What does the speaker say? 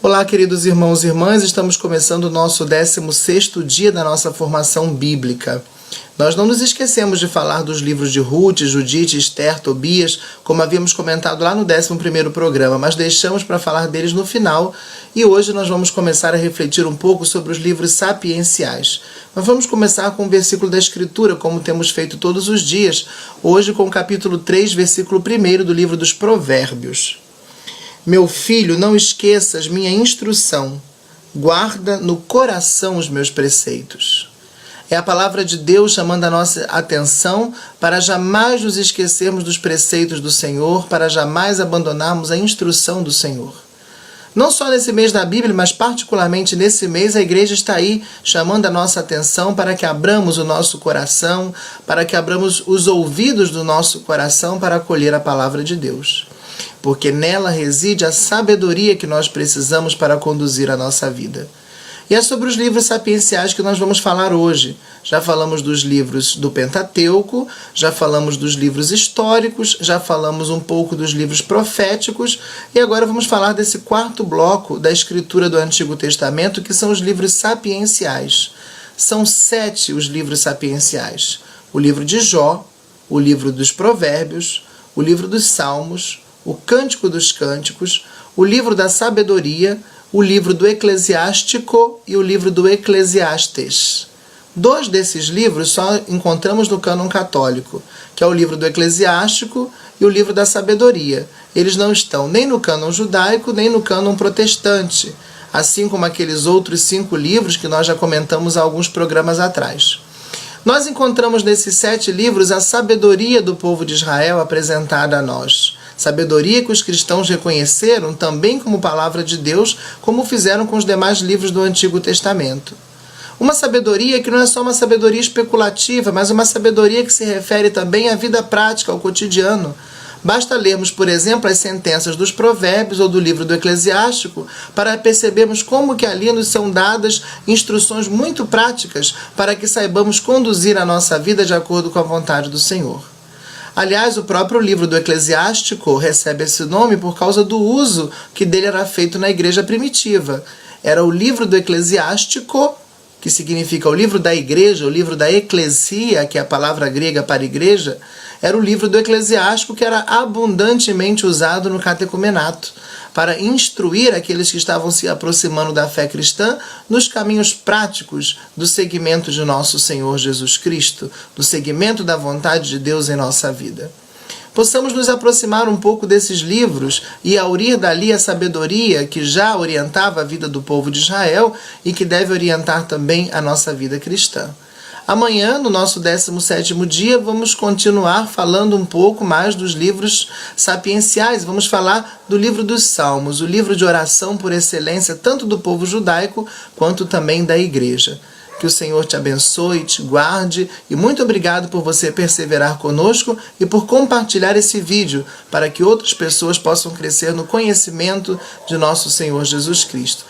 Olá, queridos irmãos e irmãs, estamos começando o nosso 16º dia da nossa formação bíblica. Nós não nos esquecemos de falar dos livros de Ruth, Judite, Esther, Tobias, como havíamos comentado lá no 11º programa, mas deixamos para falar deles no final, e hoje nós vamos começar a refletir um pouco sobre os livros sapienciais. Nós vamos começar com um versículo da Escritura, como temos feito todos os dias, hoje com o capítulo 3, versículo 1 do livro dos Provérbios. Meu filho, não esqueças minha instrução, guarda no coração os meus preceitos. É a palavra de Deus chamando a nossa atenção para jamais nos esquecermos dos preceitos do Senhor, para jamais abandonarmos a instrução do Senhor. Não só nesse mês da Bíblia, mas particularmente nesse mês, a igreja está aí chamando a nossa atenção para que abramos o nosso coração, para que abramos os ouvidos do nosso coração para acolher a palavra de Deus. Porque nela reside a sabedoria que nós precisamos para conduzir a nossa vida. E é sobre os livros sapienciais que nós vamos falar hoje. Já falamos dos livros do Pentateuco, já falamos dos livros históricos, já falamos um pouco dos livros proféticos, e agora vamos falar desse quarto bloco da escritura do Antigo Testamento, que são os livros sapienciais. São 7 os livros sapienciais. O livro de Jó, o livro dos Provérbios, o livro dos Salmos, o Cântico dos Cânticos, o livro da Sabedoria, o livro do Eclesiástico e o livro do Eclesiastes. 2 desses livros só encontramos no cânon católico, que é o livro do Eclesiástico e o livro da Sabedoria. Eles não estão nem no cânon judaico, nem no cânon protestante, assim como aqueles outros 5 livros que nós já comentamos há alguns programas atrás. Nós encontramos nesses 7 livros a sabedoria do povo de Israel apresentada a nós. Sabedoria que os cristãos reconheceram também como palavra de Deus, como fizeram com os demais livros do Antigo Testamento. Uma sabedoria que não é só uma sabedoria especulativa, mas uma sabedoria que se refere também à vida prática, ao cotidiano. Basta lermos, por exemplo, as sentenças dos Provérbios ou do livro do Eclesiástico para percebermos como que ali nos são dadas instruções muito práticas para que saibamos conduzir a nossa vida de acordo com a vontade do Senhor. Aliás, o próprio livro do Eclesiástico recebe esse nome por causa do uso que dele era feito na igreja primitiva. Era o livro do Eclesiástico, que significa o livro da igreja, o livro da eclesia, que é a palavra grega para igreja, era o livro do Eclesiástico que era abundantemente usado no catecumenato, para instruir aqueles que estavam se aproximando da fé cristã nos caminhos práticos do seguimento de nosso Senhor Jesus Cristo, do seguimento da vontade de Deus em nossa vida. Possamos nos aproximar um pouco desses livros e aurir dali a sabedoria que já orientava a vida do povo de Israel e que deve orientar também a nossa vida cristã. Amanhã, no nosso 17º dia, vamos continuar falando um pouco mais dos livros sapienciais. Vamos falar do livro dos Salmos, o livro de oração por excelência, tanto do povo judaico quanto também da igreja. Que o Senhor te abençoe, te guarde e muito obrigado por você perseverar conosco e por compartilhar esse vídeo para que outras pessoas possam crescer no conhecimento de nosso Senhor Jesus Cristo.